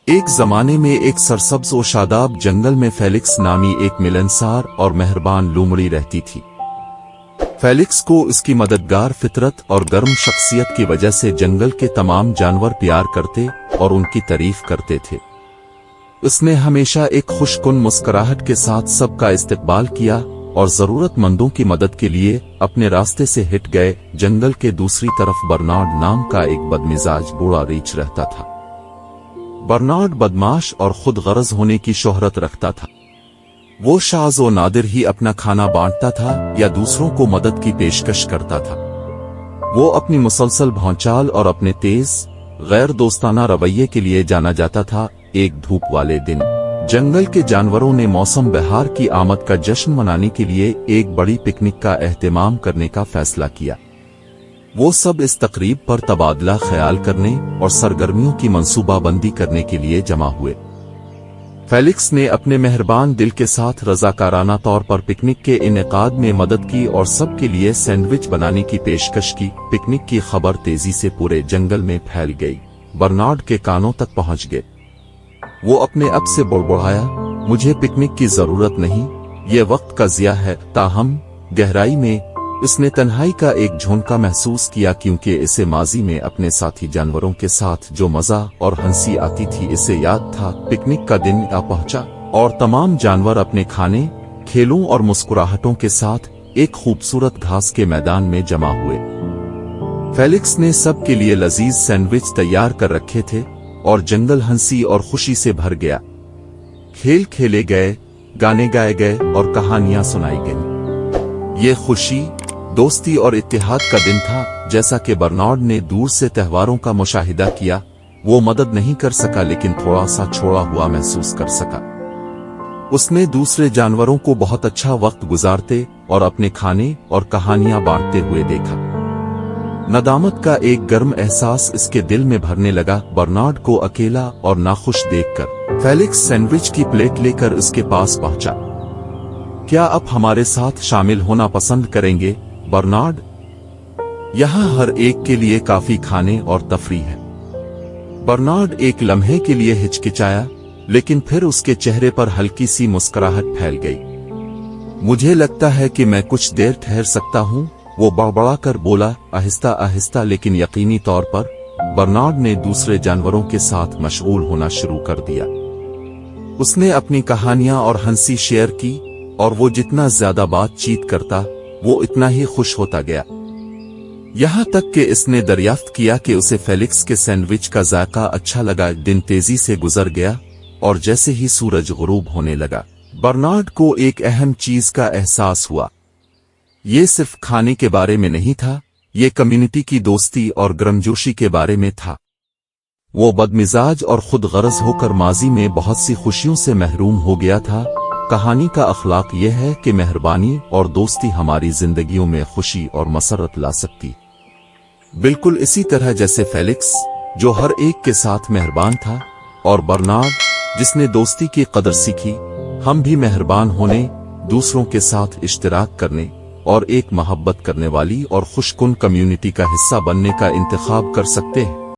ایک زمانے میں ایک سرسبز و شاداب جنگل میں فیلکس نامی ایک ملنسار اور مہربان لومڑی رہتی تھی۔ فیلکس کو اس کی مددگار فطرت اور گرم شخصیت کی وجہ سے جنگل کے تمام جانور پیار کرتے اور ان کی تعریف کرتے تھے۔ اس نے ہمیشہ ایک خوش کن مسکراہٹ کے ساتھ سب کا استقبال کیا اور ضرورت مندوں کی مدد کے لیے اپنے راستے سے ہٹ گئے۔ جنگل کے دوسری طرف برنارڈ نام کا ایک بدمزاج بوڑھا ریچھ رہتا تھا۔ برنارڈ بدماش اور خود غرض ہونے کی شہرت رکھتا تھا۔ وہ شاذ و نادر ہی اپنا کھانا بانٹتا تھا یا دوسروں کو مدد کی پیشکش کرتا تھا۔ وہ اپنی مسلسل بھونچال اور اپنے تیز غیر دوستانہ رویے کے لیے جانا جاتا تھا۔ ایک دھوپ والے دن جنگل کے جانوروں نے موسم بہار کی آمد کا جشن منانے کے لیے ایک بڑی پکنک کا اہتمام کرنے کا فیصلہ کیا۔ وہ سب اس تقریب پر تبادلہ خیال کرنے اور سرگرمیوں کی منصوبہ بندی کرنے کے لیے جمع ہوئے۔ فیلکس نے اپنے مہربان دل کے ساتھ رضاکارانہ طور پر پکنک کے انعقاد میں مدد کی اور سب کے لیے سینڈوچ بنانے کی پیشکش کی۔ پکنک کی خبر تیزی سے پورے جنگل میں پھیل گئی۔ برنارڈ کے کانوں تک پہنچ گئے۔ وہ اپنے اب سے بڑبڑایا، مجھے پکنک کی ضرورت نہیں، یہ وقت کا ضیاع ہے۔ تاہم گہرائی میں اس نے تنہائی کا ایک جھونکا محسوس کیا، کیونکہ اسے ماضی میں اپنے ساتھی جانوروں کے ساتھ جو مزہ اور ہنسی آتی تھی اسے یاد تھا۔ پکنک کا دن آ پہنچا اور تمام جانور اپنے کھانے، کھیلوں اور مسکراہٹوں کے ساتھ ایک خوبصورت گھاس کے میدان میں جمع ہوئے۔ فیلکس نے سب کے لیے لذیذ سینڈوچ تیار کر رکھے تھے اور جنگل ہنسی اور خوشی سے بھر گیا۔ کھیل کھیلے گئے، گانے گائے گئے اور کہانیاں سنائی گئیں۔ یہ خوشی، دوستی اور اتحاد کا دن تھا۔ جیسا کہ برنارڈ نے دور سے تہواروں کا مشاہدہ کیا، وہ مدد نہیں کر سکا لیکن تھوڑا سا چھوڑا ہوا محسوس کر سکا۔ اس نے دوسرے جانوروں کو بہت اچھا وقت گزارتے اور اپنے کھانے اور کہانیاں بانٹتے ہوئے دیکھا۔ ندامت کا ایک گرم احساس اس کے دل میں بھرنے لگا۔ برنارڈ کو اکیلا اور ناخوش دیکھ کر فیلکس سینڈوچ کی پلیٹ لے کر اس کے پاس پہنچا۔ کیا آپ ہمارے ساتھ شامل ہونا پسند کریں گے برنارڈ؟ یہاں ہر ایک کے لیے کافی کھانے اور تفریح ہے۔ برنارڈ ایک لمحے کے لیے ہچکچایا، لیکن پھر اس کے چہرے پر ہلکی سی مسکراہٹ پھیل گئی۔ مجھے لگتا ہے کہ میں کچھ دیر ٹھہر سکتا ہوں، وہ بڑبڑا کر بولا۔ آہستہ آہستہ لیکن یقینی طور پر برنارڈ نے دوسرے جانوروں کے ساتھ مشغول ہونا شروع کر دیا۔ اس نے اپنی کہانیاں اور ہنسی شیئر کی، اور وہ جتنا زیادہ بات چیت کرتا وہ اتنا ہی خوش ہوتا گیا۔ یہاں تک کہ اس نے دریافت کیا کہ اسے فیلکس کے سینڈوچ کا ذائقہ اچھا لگا۔ دن تیزی سے گزر گیا اور جیسے ہی سورج غروب ہونے لگا، برنارڈ کو ایک اہم چیز کا احساس ہوا۔ یہ صرف کھانے کے بارے میں نہیں تھا، یہ کمیونٹی کی دوستی اور گرمجوشی کے بارے میں تھا۔ وہ بدمزاج اور خود غرض ہو کر ماضی میں بہت سی خوشیوں سے محروم ہو گیا تھا۔ کہانی کا اخلاق یہ ہے کہ مہربانی اور دوستی ہماری زندگیوں میں خوشی اور مسرت لا سکتی، بالکل اسی طرح جیسے فیلکس جو ہر ایک کے ساتھ مہربان تھا، اور برنارڈ جس نے دوستی کی قدر سیکھی۔ ہم بھی مہربان ہونے، دوسروں کے ساتھ اشتراک کرنے اور ایک محبت کرنے والی اور خوش کن کمیونٹی کا حصہ بننے کا انتخاب کر سکتے ہیں۔